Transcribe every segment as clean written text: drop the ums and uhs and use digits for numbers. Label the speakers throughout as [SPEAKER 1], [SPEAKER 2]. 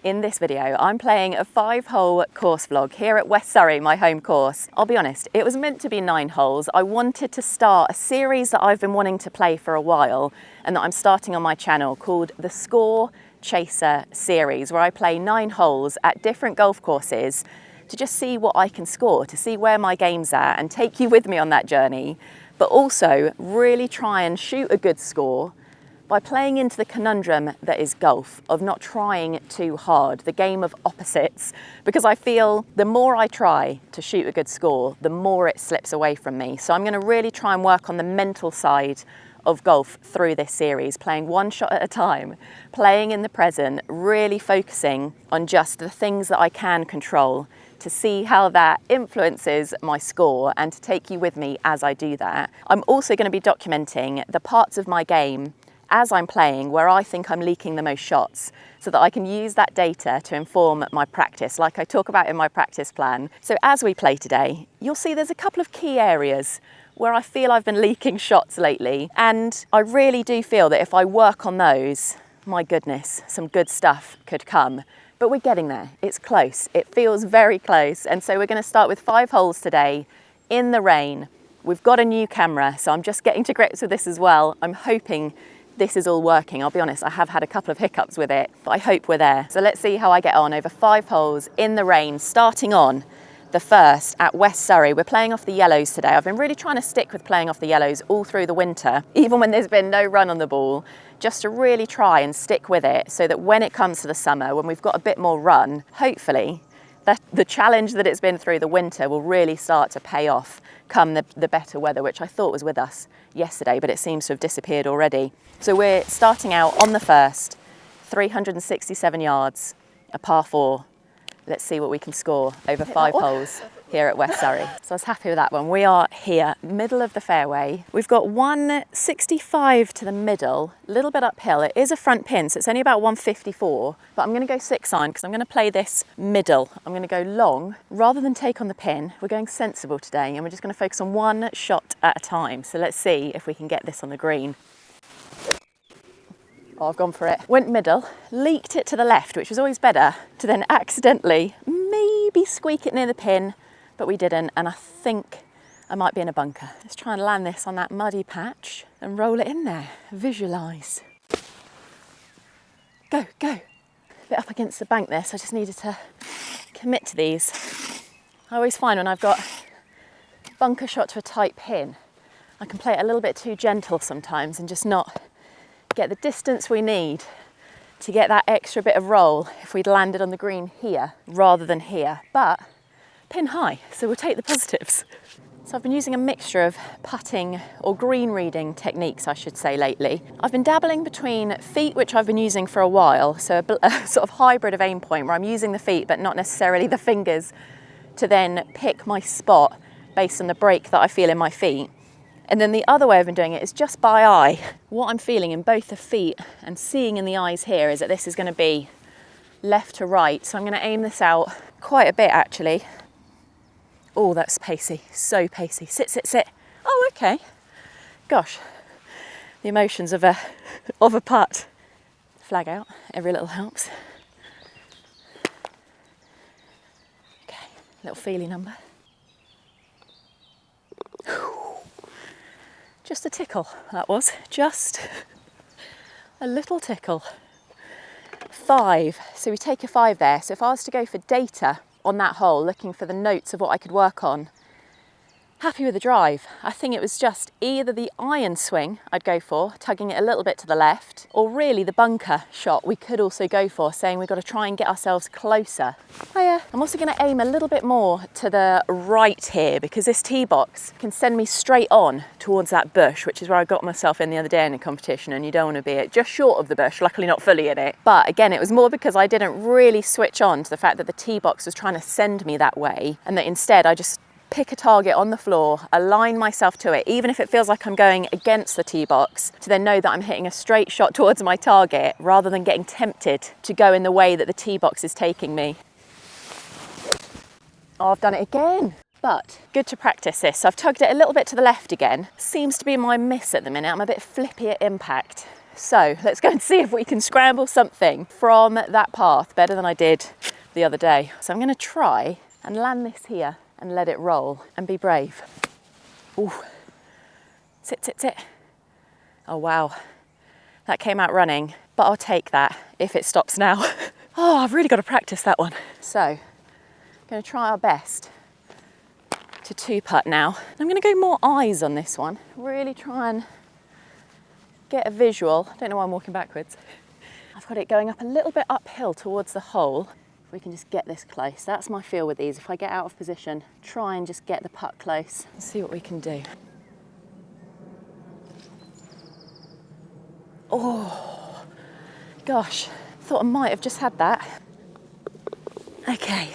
[SPEAKER 1] In this video, I'm playing a 5-hole course vlog here at West Surrey, my home course. I'll be honest, it was meant to be 9 holes. I wanted to start a series that I've been wanting to play for a while and that I'm starting on my channel called the Score Chaser series, where I play 9 holes at different golf courses to just see what I can score, to see where my game's at and take you with me on that journey, but also really try and shoot a good score by playing into the conundrum that is golf, of not trying too hard, the game of opposites, because I feel the more I try to shoot a good score, the more it slips away from me. So I'm going to really try and work on the mental side of golf through this series, playing one shot at a time, playing in the present, really focusing on just the things that I can control, to see how that influences my score and to take you with me as I do that. I'm also going to be documenting the parts of my game as I'm playing where I think I'm leaking the most shots, so that I can use that data to inform my practice, like I talk about in my practice plan. So as we play today, you'll see there's a couple of key areas where I feel I've been leaking shots lately, and I really do feel that if I work on those, my goodness, some good stuff could come. But we're getting there, it's close, it feels very close. And so we're going to start with 5 holes today in the rain. We've got a new camera, so I'm just getting to grips with this as well. I'm hoping this is all working. I'll be honest, I have had a couple of hiccups with it, but I hope we're there. So let's see how I get on over 5 holes in the rain, starting on the first at West Surrey. We're playing off the yellows today. I've been really trying to stick with playing off the yellows all through the winter, even when there's been no run on the ball, just to really try and stick with it so that when it comes to the summer, when we've got a bit more run, hopefully the challenge that it's been through the winter will really start to pay off come the better weather, which I thought was with us yesterday, but it seems to have disappeared already. So we're starting out on the first, 367 yards, a par 4. Let's see what we can score over 5 holes here at West Surrey. So I was happy with that one. We are here, middle of the fairway. We've got 165 to the middle, a little bit uphill. It is a front pin, so it's only about 154, but I'm going to go 6-iron because I'm going to play this middle. I'm going to go long. Rather than take on the pin, we're going sensible today, and we're just going to focus on one shot at a time. So let's see if we can get this on the green. Oh, I've gone for it. Went middle, leaked it to the left, which was always better, to then accidentally maybe squeak it near the pin, but we didn't, and I think I might be in a bunker. Let's try and land this on that muddy patch and roll it in there. Visualise. Go, go. A bit up against the bank there, so I just needed to commit to these. I always find when I've got bunker shot to a tight pin, I can play it a little bit too gentle sometimes and just not get the distance we need to get that extra bit of roll if we'd landed on the green here rather than here, but pin high, so we'll take the positives. So I've been using a mixture of putting or green reading techniques, I should say, lately. I've been dabbling between feet, which I've been using for a while, so a sort of hybrid of aim point where I'm using the feet but not necessarily the fingers to then pick my spot based on the break that I feel in my feet. And then the other way I've been doing it is just by eye. What I'm feeling in both the feet and seeing in the eyes here is that this is going to be left to right. So I'm going to aim this out quite a bit, actually. Oh, that's pacey, so pacey. Sit, sit, sit. Oh, okay. Gosh, the emotions of a putt. Flag out, every little helps. Okay, little feely number. Just a tickle, that was. Just a little tickle. 5, so we take a 5 there. So if I was to go for data on that hole, looking for the notes of what I could work on, happy with the drive. I think it was just either the iron swing I'd go for, tugging it a little bit to the left, or really the bunker shot we could also go for, saying we've got to try and get ourselves closer. I'm also going to aim a little bit more to the right here, because this tee box can send me straight on towards that bush, which is where I got myself in the other day in a competition, and you don't want to be at just short of the bush, luckily not fully in it. But again, it was more because I didn't really switch on to the fact that the tee box was trying to send me that way, and that instead I just pick a target on the floor, align myself to it, even if it feels like I'm going against the tee box, to then know that I'm hitting a straight shot towards my target rather than getting tempted to go in the way that the tee box is taking me. Oh, I've done it again. But good to practice this. So I've tugged it a little bit to the left again. Seems to be my miss at the minute. I'm a bit flippy at impact. So let's go and see if we can scramble something from that path better than I did the other day. So I'm going to try and land this here and let it roll and be brave. Ooh. Sit, sit, sit. Oh wow, that came out running, but I'll take that if it stops now. Oh, I've really got to practice that one. So I'm going to try our best to two putt now. I'm going to go more eyes on this one, really try and get a visual. I don't know why I'm walking backwards. I've got it going up a little bit uphill towards the hole. If we can just get this close. That's my feel with these. If I get out of position, try and just get the putt close and see what we can do. Oh, gosh, thought I might have just had that. Okay,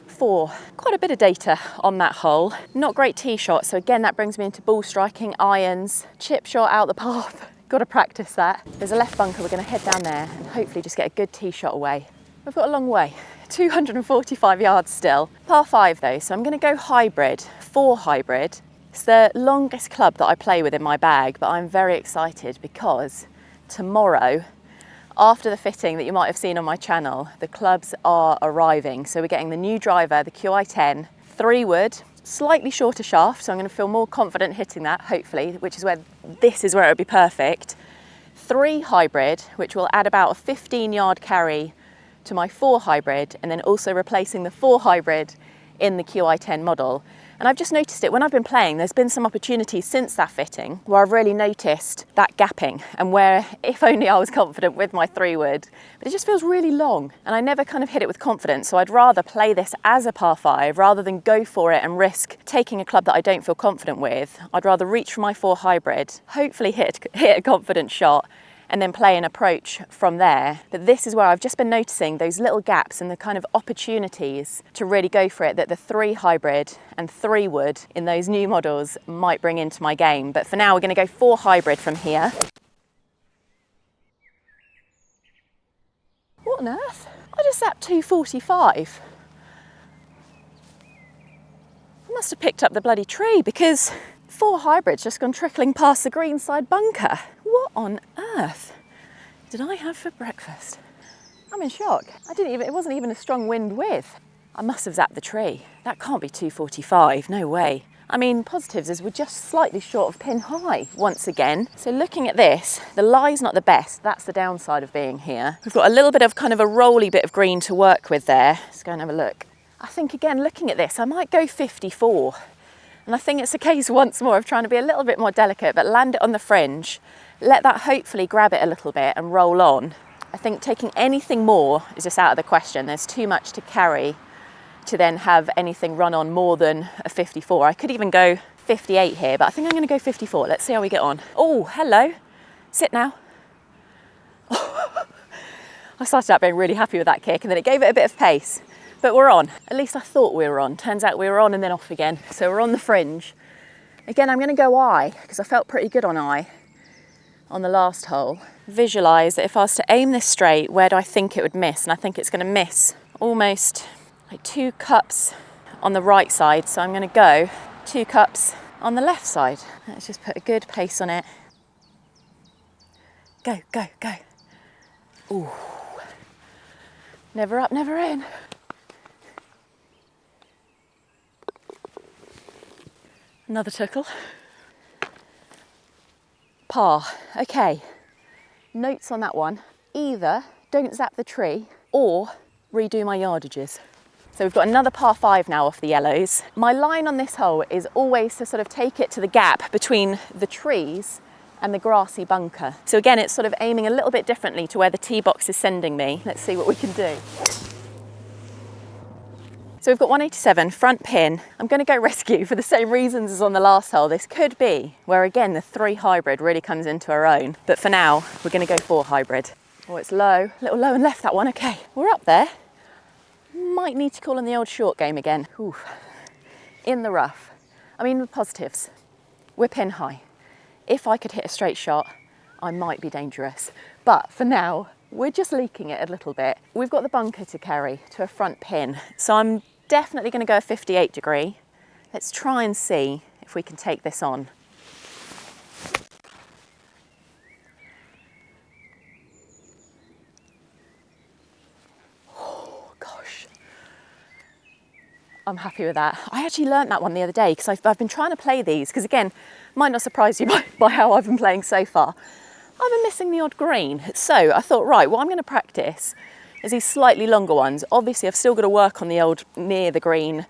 [SPEAKER 1] 4. Quite a bit of data on that hole. Not great tee shot, so again, that brings me into ball striking, irons, chip shot out the path. Got to practice that. There's a left bunker, we're going to head down there and hopefully just get a good tee shot away. We've got a long way, 245 yards still. Par 5 though, so I'm going to go hybrid, 4 hybrid. It's the longest club that I play with in my bag, but I'm very excited because tomorrow, after the fitting that you might have seen on my channel, the clubs are arriving. So we're getting the new driver, the QI10, 3 wood, slightly shorter shaft, so I'm going to feel more confident hitting that, hopefully, which is where this is where it would be perfect. 3 hybrid, which will add about a 15-yard carry to my 4 hybrid, and then also replacing the 4 hybrid in the QI10 model. And I've just noticed it when I've been playing, there's been some opportunities since that fitting where I've really noticed that gapping and where if only I was confident with my 3 wood, but it just feels really long and I never kind of hit it with confidence. So I'd rather play this as a par 5 rather than go for it and risk taking a club that I don't feel confident with. I'd rather reach for my 4 hybrid, hopefully hit a confident shot, and then play an approach from there. But this is where I've just been noticing those little gaps and the kind of opportunities to really go for it that the 3 hybrid and 3 wood in those new models might bring into my game. But for now, we're going to go 4 hybrid from here. What on earth? I just zapped 245. I must have picked up the bloody tree because 4 hybrids just gone trickling past the greenside bunker. What on earth did I have for breakfast? I'm in shock. It wasn't even a strong wind with. I must have zapped the tree. That can't be 245, no way. I mean, positives is we're just slightly short of pin high once again. So looking at this, the lie's not the best. That's the downside of being here. We've got a little bit of kind of a rolly bit of green to work with there. Let's go and have a look. I think again, looking at this, I might go 54. And I think it's a case once more of trying to be a little bit more delicate, but land it on the fringe, let that hopefully grab it a little bit and roll on. I think taking anything more is just out of the question. There's too much to carry to then have anything run on more than a 54. I could even go 58 here, but I think I'm going to go 54. Let's see how we get on. Oh, hello. Sit now. I started out being really happy with that kick and then it gave it a bit of pace. But we're on. At least I thought we were on. Turns out we were on and then off again. So we're on the fringe. Again, I'm going to go eye because I felt pretty good on eye on the last hole. Visualise that if I was to aim this straight, where do I think it would miss? And I think it's going to miss almost like 2 cups on the right side. So I'm going to go 2 cups on the left side. Let's just put a good pace on it. Go, go, go. Ooh. Never up, never in. Another tickle. Par. Okay. Notes on that one. Either don't zap the tree or redo my yardages. So we've got another par 5 now off the yellows. My line on this hole is always to sort of take it to the gap between the trees and the grassy bunker. So again, it's sort of aiming a little bit differently to where the tee box is sending me. Let's see what we can do. So we've got 187, front pin. I'm going to go rescue for the same reasons as on the last hole. This could be where, again, the 3 hybrid really comes into our own. But for now, we're going to go 4 hybrid. Oh, it's low. A little low and left, that one. Okay, we're up there. Might need to call in the old short game again. Ooh. In the rough. I mean, the positives. We're pin high. If I could hit a straight shot, I might be dangerous. But for now, we're just leaking it a little bit. We've got the bunker to carry to a front pin. So I'm definitely going to go a 58 degree. Let's try and see if we can take this on. I'm happy with that. I actually learnt that one the other day because I've been trying to play these, because again, might not surprise you by how I've been playing so far. I've been missing the odd green. So I thought, right, what I'm going to practice is these slightly longer ones. Obviously, I've still got to work on the old near the green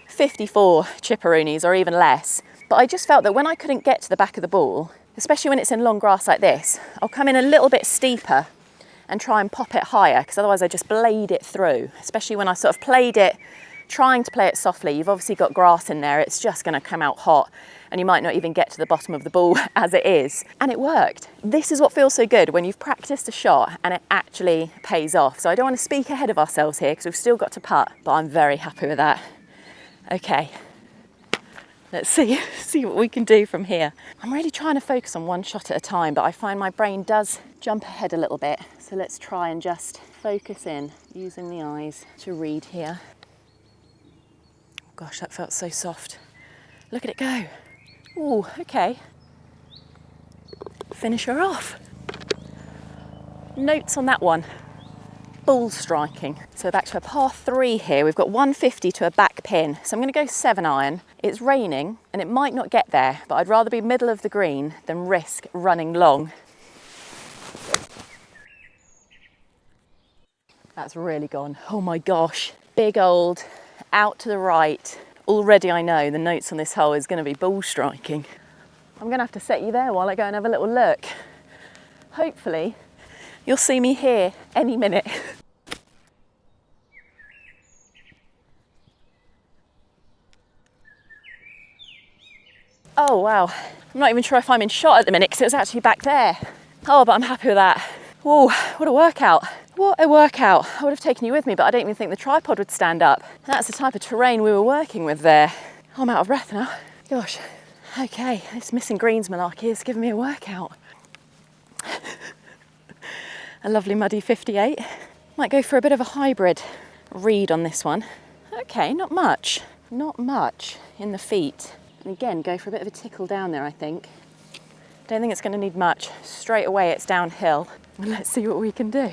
[SPEAKER 1] 54 chipperoonies or even less. But I just felt that when I couldn't get to the back of the ball, especially when it's in long grass like this, I'll come in a little bit steeper and try and pop it higher, because otherwise I just blade it through, especially when I sort of played it, trying to play it softly. You've obviously got grass in there, it's just going to come out hot and you might not even get to the bottom of the ball as it is. And it worked. This is what feels so good when you've practiced a shot and it actually pays off. So I don't want to speak ahead of ourselves here because we've still got to putt, but I'm very happy with that. Okay, let's see what we can do from here. I'm really trying to focus on one shot at a time, but I find my brain does jump ahead a little bit. So let's try and just focus in using the eyes to read here. Gosh, that felt so soft. Look at it go. Ooh, okay. Finish her off. Notes on that one. Ball striking. So back to a par 3 here. We've got 150 to a back pin. So I'm going to go 7-iron. It's raining and it might not get there, but I'd rather be middle of the green than risk running long. That's really gone. Oh my gosh. Big old out to the right. Already I know the notes on this hole is going to be ball striking. I'm going to have to set you there while I go and have a little look. Hopefully you'll see me here any minute. Oh wow, I'm not even sure if I'm in shot at the minute because it was actually back there. Oh, but I'm happy with that. Whoa, what a workout. What a workout. I would have taken you with me, but I don't even think the tripod would stand up. That's the type of terrain we were working with there. Oh, I'm out of breath now. Gosh. Okay, this missing greens malarkey is giving me a workout. A lovely muddy 58. Might go for a bit of a hybrid read on this one. Okay, not much in the feet. And again, go for a bit of a tickle down there, I think. Don't think it's going to need much. Straight away, it's downhill. Let's see what we can do.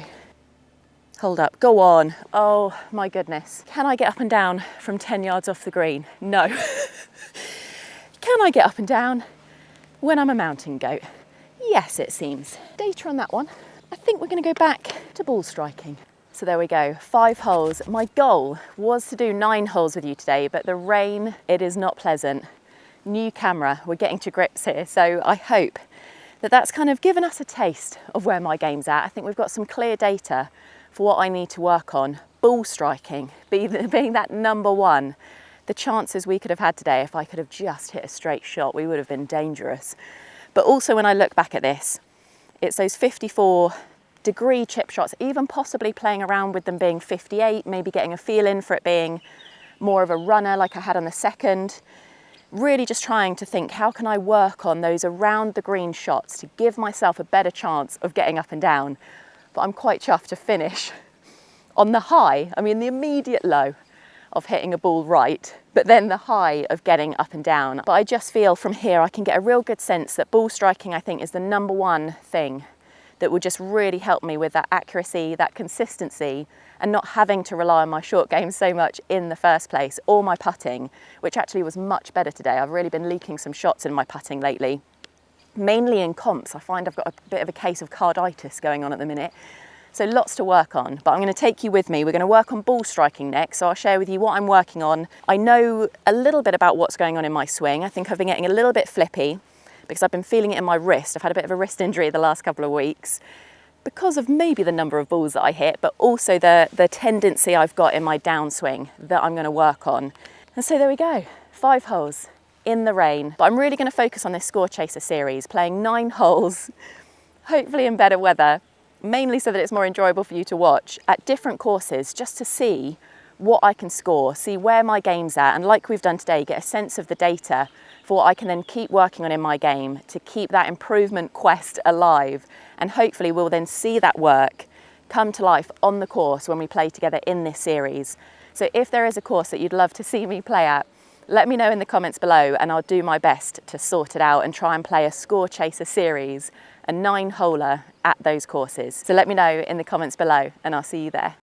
[SPEAKER 1] Hold up, go on. Oh my goodness. Can I get up and down from 10 yards off the green? No. Can I get up and down when I'm a mountain goat? Yes, it seems. Data on that one. I think we're going to go back to ball striking. So there we go, 5 holes. My goal was to do 9 holes with you today, but the rain, it is not pleasant. New camera, we're getting to grips here. So I hope that that's kind of given us a taste of where my game's at. I think we've got some clear data for what I need to work on. Ball striking, being that number one. The chances we could have had today, if I could have just hit a straight shot, we would have been dangerous. But also when I look back at this, it's those 54-degree chip shots, even possibly playing around with them being 58, maybe getting a feel in for it being more of a runner like I had on the second. Really just trying to think, how can I work on those around the green shots to give myself a better chance of getting up and down? But I'm quite chuffed to finish on the high. I mean, the immediate low of hitting a ball right, but then the high of getting up and down. But I just feel from here I can get a real good sense that ball striking, I think, is the number one thing that will just really help me with that accuracy, that consistency, and not having to rely on my short game so much in the first place, or my putting, which actually was much better today. I've really been leaking some shots in my putting lately. Mainly in comps. I find I've got a bit of a case of carditis going on at the minute. So lots to work on, but I'm going to take you with me. We're going to work on ball striking next, so I'll share with you what I'm working on. I know a little bit about what's going on in my swing. I think I've been getting a little bit flippy because I've been feeling it in my wrist. I've had a bit of a wrist injury the last couple of weeks because of maybe the number of balls that I hit, but also the tendency I've got in my downswing that I'm going to work on. And so there we go, 5 holes in the rain. But I'm really going to focus on this Score Chaser series, playing 9 holes, hopefully in better weather, mainly so that it's more enjoyable for you to watch at different courses, just to see what I can score, see where my game's at, and like we've done today, get a sense of the data for what I can then keep working on in my game to keep that improvement quest alive. And hopefully we'll then see that work come to life on the course when we play together in this series. So if there is a course that you'd love to see me play at, let me know in the comments below and I'll do my best to sort it out and try and play a Score Chaser series, a 9-holer at those courses. So let me know in the comments below and I'll see you there.